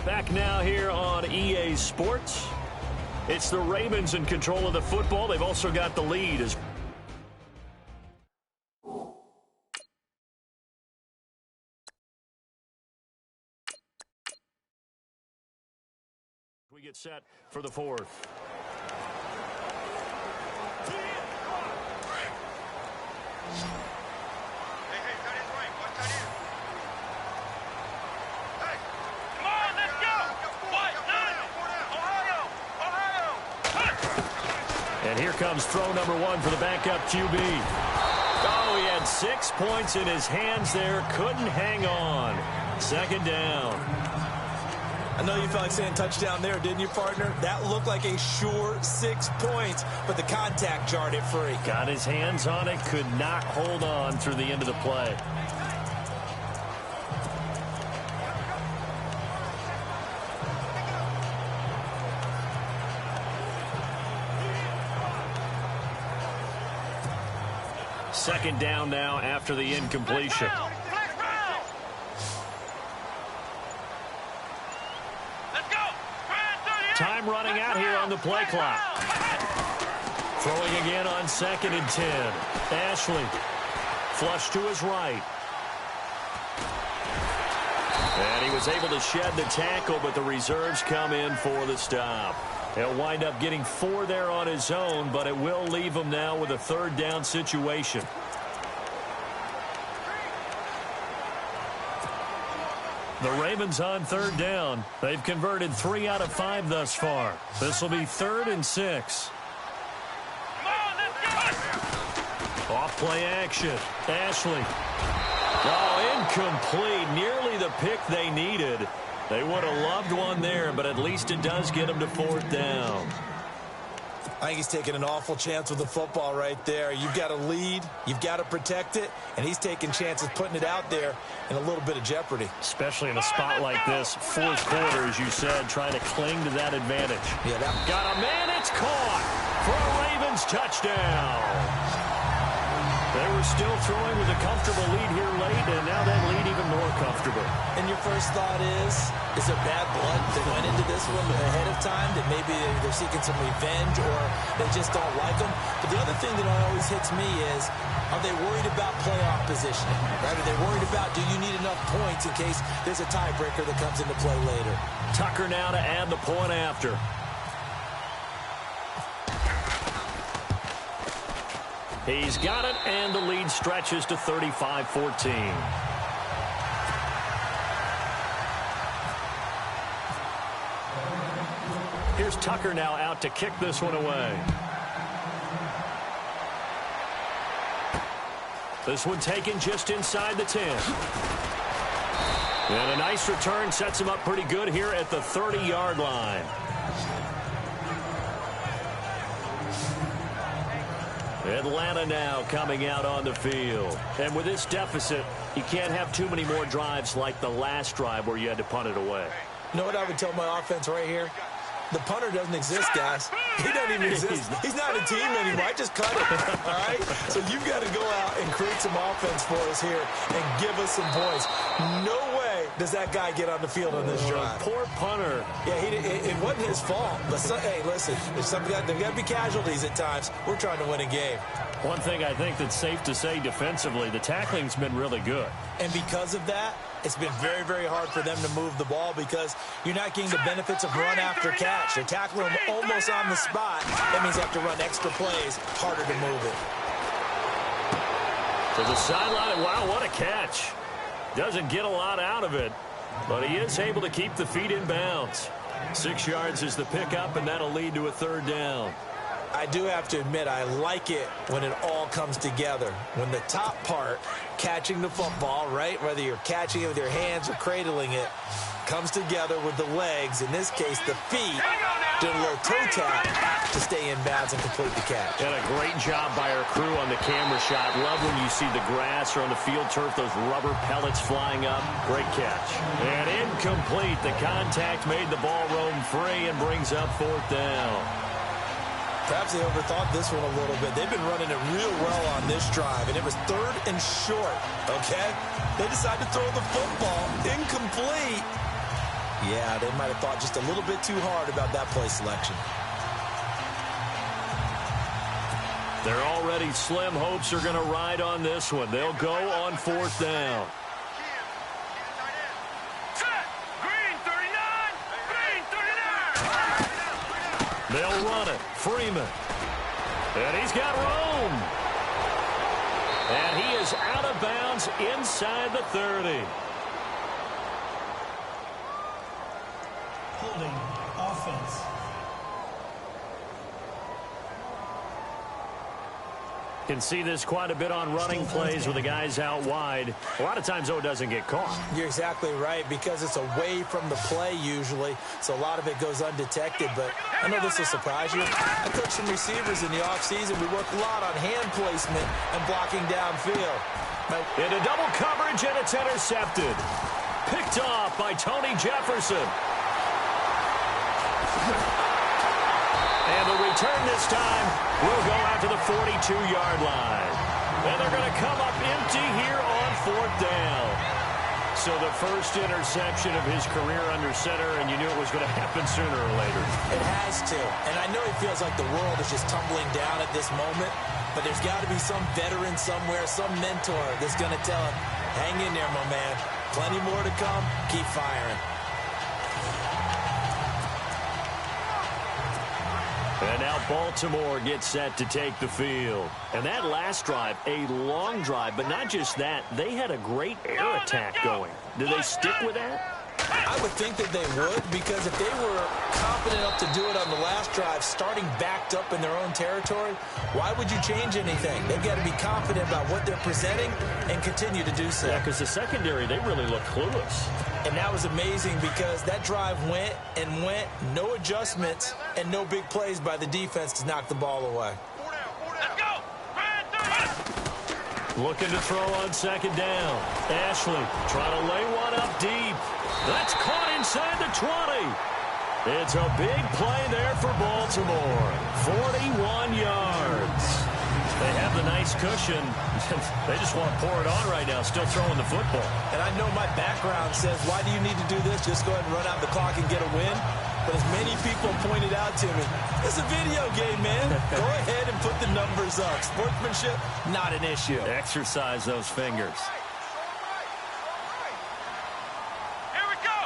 Back now here on EA Sports. It's the Ravens in control of the football. They've also got the lead as we get set for the fourth. And here comes throw number 1 for the backup QB. Oh, he had 6 points in his hands there. Couldn't hang on. Second down. I know you felt like saying touchdown there, didn't you, partner? That looked like a sure 6 points, but the contact jarred it free. Got his hands on it, could not hold on through the end of the play. Second down now after the incompletion. Time running out here on the play clock. Throwing again on 2nd and 10. Ashley. Flush to his right. And he was able to shed the tackle, but the reserves come in for the stop. He'll wind up getting 4 there on his own, but it will leave him now with a third down situation. The Ravens on third down. They've converted 3 out of 5 thus far. This will be 3rd and 6. Off play action. Ashley. Oh, incomplete. Nearly the pick they needed. They would have loved one there, but at least it does get them to 4th down. I think he's taking an awful chance with the football right there. You've got to lead, you've got to protect it, and he's taking chances putting it out there in a little bit of jeopardy. Especially in a spot like this, 4th quarter, as you said, trying to cling to that advantage. Yeah, got a man, it's caught for a Ravens touchdown. They were still throwing with a comfortable lead here late, and now that lead even more comfortable. And your first thought is there bad blood that went into this one ahead of time, that maybe they're seeking some revenge or they just don't like them? But the other thing that always hits me is, are they worried about playoff positioning? Right? Are they worried about, do you need enough points in case there's a tiebreaker that comes into play later? Tucker now to add the point after. He's got it, and the lead stretches to 35-14. Here's Tucker now out to kick this one away. This one taken just inside the 10. And a nice return sets him up pretty good here at the 30-yard line. Atlanta now coming out on the field. And with this deficit, you can't have too many more drives like the last drive where you had to punt it away. You know what I would tell my offense right here? The punter doesn't exist, guys. He doesn't even exist. He's not a team anymore. I just cut it, all right? So you've got to go out and create some offense for us here and give us some points. No way does that guy get on the field on this drive. Poor punter. Yeah, it wasn't his fault. But, hey, listen, there's got to be casualties at times. We're trying to win a game. One thing I think that's safe to say defensively, the tackling's been really good. And because of that, it's been very, very hard for them to move the ball because you're not getting the benefits of run after catch. They're tackling them almost on the spot. That means you have to run extra plays, harder to move it. To the sideline, wow, what a catch. Doesn't get a lot out of it, but he is able to keep the feet in bounds. 6 yards is the pickup, and that'll lead to a third down. I do have to admit, I like it when it all comes together. When the top part, catching the football, right, whether you're catching it with your hands or cradling it, comes together with the legs, in this case the feet, doing a little toe tap to stay in bounds and complete the catch. And a great job by our crew on the camera shot. Love when you see the grass or on the field turf, those rubber pellets flying up. Great catch. And incomplete. The contact made the ball roam free and brings up fourth down. Perhaps they overthought this one a little bit. They've been running it real well on this drive, and it was 3rd and short, okay? They decided to throw the football incomplete. Yeah, they might have thought just a little bit too hard about that play selection. Their already slim hopes are going to ride on this one. They'll go on fourth down. They'll run it. Freeman. And he's got room. And he is out of bounds inside the 30. Holding offense. Can see this quite a bit on running plays with the guys out wide. A lot of times, though, it doesn't get caught. You're exactly right, because it's away from the play usually, so a lot of it goes undetected. But I know this will surprise you. I coached some receivers in the offseason. We work a lot on hand placement and blocking downfield. Into double coverage, and it's intercepted. Picked off by Tony Jefferson. And the return this time will go out to the 42-yard line. And they're going to come up empty here on fourth down. So the first interception of his career under center, and you knew it was going to happen sooner or later. It has to. And I know he feels like the world is just tumbling down at this moment, but there's got to be some veteran somewhere, some mentor that's going to tell him, hang in there, my man. Plenty more to come. Keep firing. And now Baltimore gets set to take the field. And that last drive, a long drive, but not just that, they had a great air attack going. Did they stick with that? I would think that they would, because if they were confident enough to do it on the last drive, starting backed up in their own territory, why would you change anything? They've got to be confident about what they're presenting and continue to do so. Yeah, because the secondary, they really look clueless. And that was amazing, because that drive went and went, no adjustments, and no big plays by the defense to knock the ball away. Let's go! Looking to throw on second down. Ashley trying to lay one up deep. That's caught inside the 20. It's a big play there for Baltimore. 41 yards. They have the nice cushion. They just want to pour it on right now, still throwing the football. And I know my background says, why do you need to do this? Just go ahead and run out the clock and get a win. But as many people pointed out to me, it's a video game, man. Go ahead and put the numbers up. Sportsmanship, not an issue. Exercise those fingers. Here we go!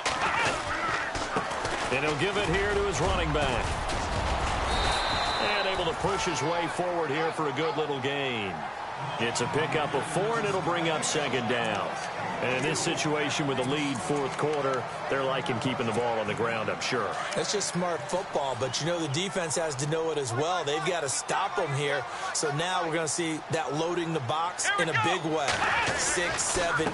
And he'll give it here to his running back. And able to push his way forward here for a good little gain. It's a pickup of 4, and it'll bring up second down. And in this situation with the lead fourth quarter, they're liking keeping the ball on the ground, I'm sure. That's just smart football, but you know the defense has to know it as well. They've got to stop them here. So now we're going to see that loading the box in a big way. 6, 7, 8, 9,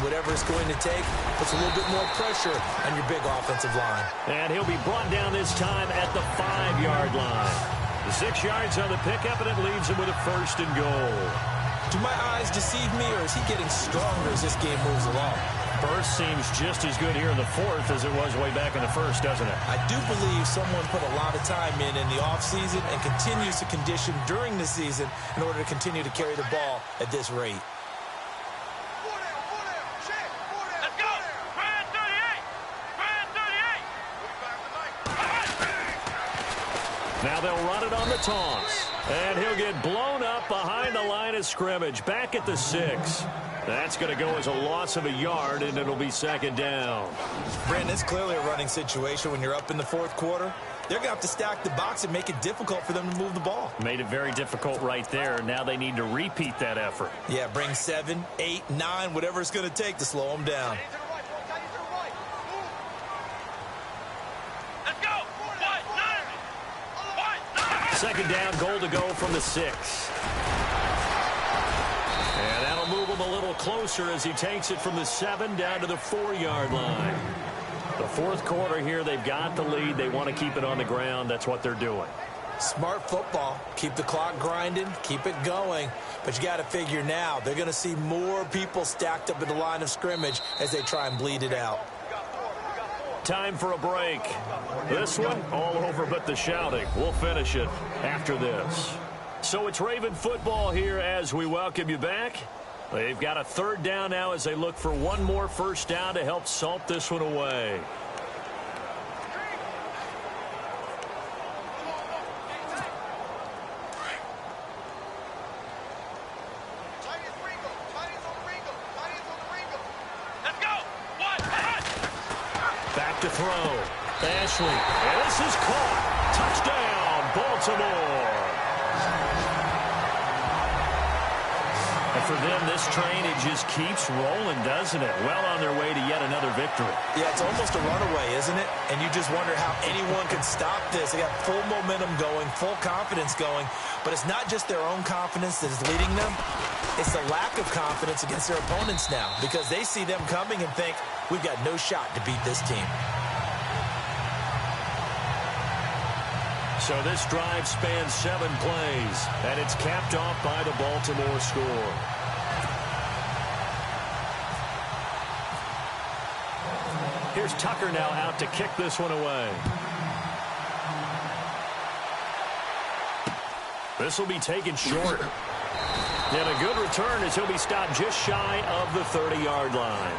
whatever it's going to take. Puts a little bit more pressure on your big offensive line. And he'll be brought down this time at the 5-yard line. 6 yards on the pickup, and it leaves him with a first and goal. Do my eyes deceive me, or is he getting stronger as this game moves along? Burst seems just as good here in the fourth as it was way back in the first, doesn't it? I do believe someone put a lot of time in the offseason and continues to condition during the season in order to continue to carry the ball at this rate. Let's go! Brand 38! Brand 38! Now they'll run it on the taunts. And he'll get blown up behind the line of scrimmage. Back at the 6. That's going to go as a loss of a yard, and it'll be second down. Brandon, it's clearly a running situation when you're up in the fourth quarter. They're going to have to stack the box and make it difficult for them to move the ball. Made it very difficult right there. Now they need to repeat that effort. Yeah, bring 7, 8, 9, whatever it's going to take to slow them down. Let's go! Second down, goal to go from the 6. And that'll move him a little closer as he takes it from the 7 down to the 4-yard line. The fourth quarter here, they've got the lead. They want to keep it on the ground. That's what they're doing. Smart football. Keep the clock grinding. Keep it going. But you got to figure now, they're going to see more people stacked up at the line of scrimmage as they try and bleed it out. Time for a break. This one, all over but the shouting. We'll finish it after this. So it's Raven football here as we welcome you back. They've got a third down now as they look for one more first down to help salt this one away. Back to throw. Ashley. And this is caught. Touchdown, Baltimore. And for them, this train, it just keeps rolling, doesn't it? Well on their way to yet another victory. Yeah, it's almost a runaway, isn't it? And you just wonder how anyone could stop this. They got full momentum going, full confidence going. But it's not just their own confidence that is leading them. It's the lack of confidence against their opponents now because they see them coming and think, we've got no shot to beat this team. So this drive spans 7 plays, and it's capped off by the Baltimore score. Here's Tucker now out to kick this one away. This will be taken short. And a good return as he'll be stopped just shy of the 30-yard line.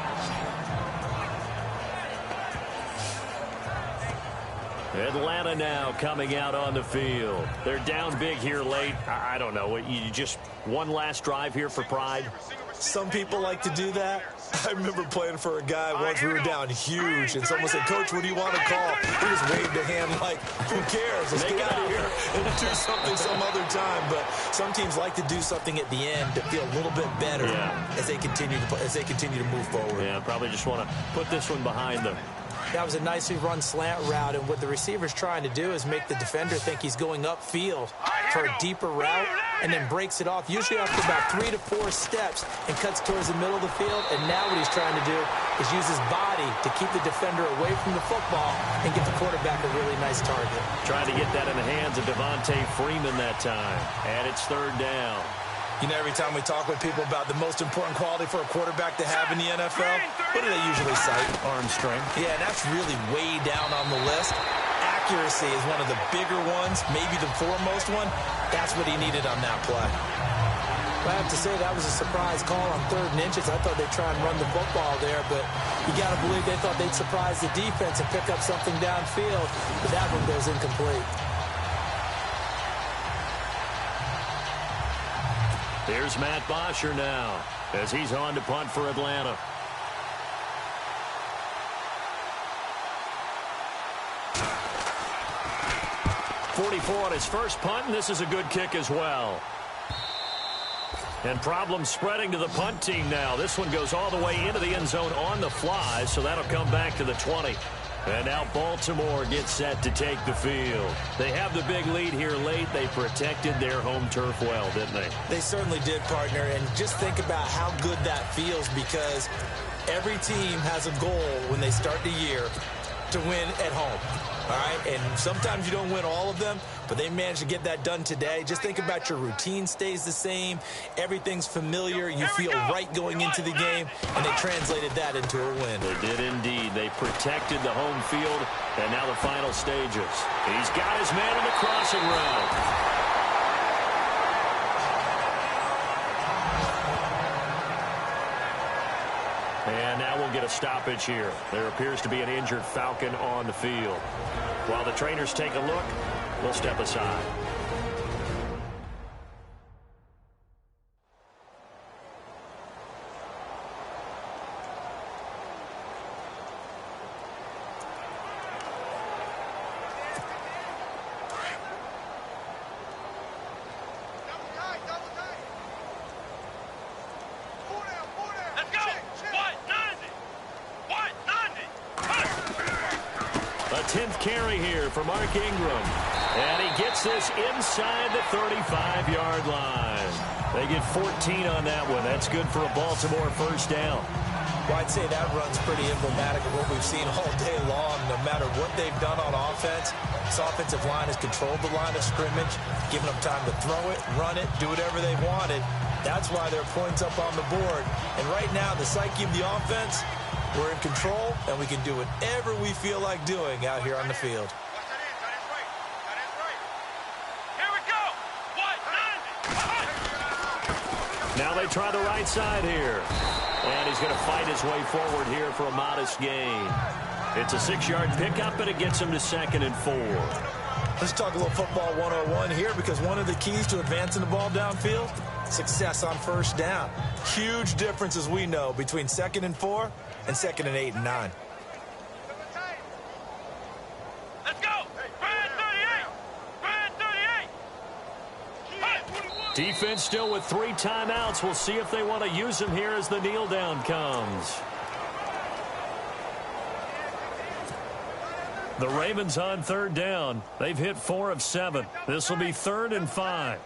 Atlanta now coming out on the field. They're down big here late. I don't know. You just one last drive here for pride? Some people like to do that. I remember playing for a guy once. We were down huge, and someone said, Coach, what do you want to call? He just waved a hand like, who cares? Let's get out of here and do something some other time. But some teams like to do something at the end to feel a little bit better as they continue to move forward. Yeah, probably just want to put this one behind them. That was a nicely run slant route, and what the receiver's trying to do is make the defender think he's going upfield for a deeper route and then breaks it off, usually after about 3 to 4 steps, and cuts towards the middle of the field. And now what he's trying to do is use his body to keep the defender away from the football and get the quarterback a really nice target. Trying to get that in the hands of Devontae Freeman that time. And it's third down. You know, every time we talk with people about the most important quality for a quarterback to have in the NFL, what do they usually cite? Arm strength. Yeah, and that's really way down on the list. Accuracy is one of the bigger ones, maybe the foremost one. That's what he needed on that play. Well, I have to say that was a surprise call on 3rd and inches. I thought they'd try and run the football there, but you got to believe they thought they'd surprise the defense and pick up something downfield, but that one goes incomplete. Here's Matt Bosher now as he's on to punt for Atlanta. 44 on his first punt, and this is a good kick as well. And problems spreading to the punt team now. This one goes all the way into the end zone on the fly, so that'll come back to the 20. And now Baltimore gets set to take the field. They have the big lead here late. They protected their home turf well, didn't they? They certainly did, partner. And just think about how good that feels, because every team has a goal when they start the year to win at home. All right, and sometimes you don't win all of them, but they managed to get that done today. Just think about your routine stays the same. Everything's familiar. You feel right going into the game, and they translated that into a win. They did indeed. They protected the home field, and now the final stages. He's got his man in the crossing route. And now we'll get a stoppage here. There appears to be an injured Falcon on the field. While the trainers take a look, we'll step aside. A 10th carry here for Mark Ingram. And he gets this inside the 35-yard line. They get 14 on that one. That's good for a Baltimore first down. Well, I'd say that run's pretty emblematic of what we've seen all day long. No matter what they've done on offense, this offensive line has controlled the line of scrimmage, given them time to throw it, run it, do whatever they wanted. That's why their points up on the board. And right now, the psyche of the offense, we're in control, and we can do whatever we feel like doing out here on the field. Here we go. Now they try the right side here. And he's going to fight his way forward here for a modest gain. It's a 6-yard pickup, and it gets him to 2nd and 4. Let's talk a little football 101 here, because one of the keys to advancing the ball downfield, success on first down. Huge difference, as we know, between 2nd and 4 and 2nd and 8 and 9. Let's go. Brand 38. Brand 38. Defense still with 3 timeouts. We'll see if they want to use them here as the kneel down comes. The Ravens on 3rd down. They've hit 4 of 7. This will be 3rd and 5.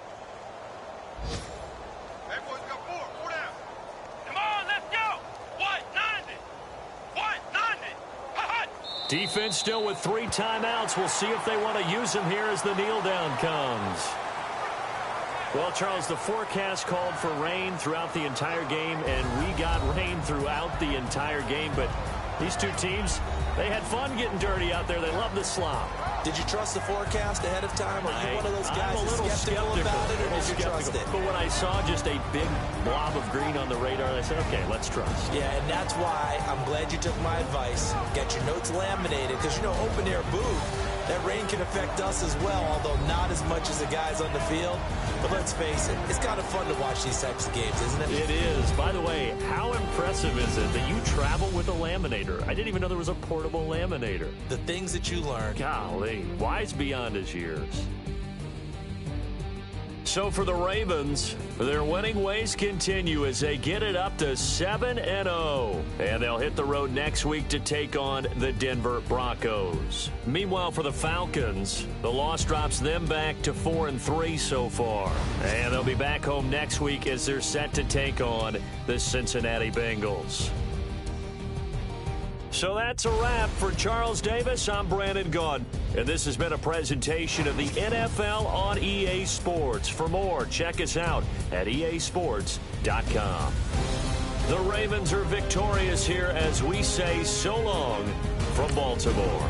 Defense still with 3 timeouts. We'll see if they want to use them here as the kneel down comes. Well, Charles, the forecast called for rain throughout the entire game, and we got rain throughout the entire game. But these two teams, they had fun getting dirty out there. They love the slop. Did you trust the forecast ahead of time? Are you one of those guys I'm a little skeptical about it, or did you trust it? But when I saw just a big blob of green on the radar, I said, okay, let's trust. Yeah, and that's why I'm glad you took my advice. Get your notes laminated, because, you know, open-air booth, that rain can affect us as well, although not as much as the guys on the field. But let's face it, it's kind of fun to watch these types of games, isn't it? It is. By the way, how impressive is it that you travel with a laminator? I didn't even know there was a portable laminator. The things that you learn. Golly, wise beyond his years. So for the Ravens, their winning ways continue as they get it up to 7-0. And they'll hit the road next week to take on the Denver Broncos. Meanwhile, for the Falcons, the loss drops them back to 4-3 so far. And they'll be back home next week as they're set to take on the Cincinnati Bengals. So that's a wrap. For Charles Davis, I'm Brandon Gunn. And this has been a presentation of the NFL on EA Sports. For more, check us out at easports.com. The Ravens are victorious here as we say so long from Baltimore.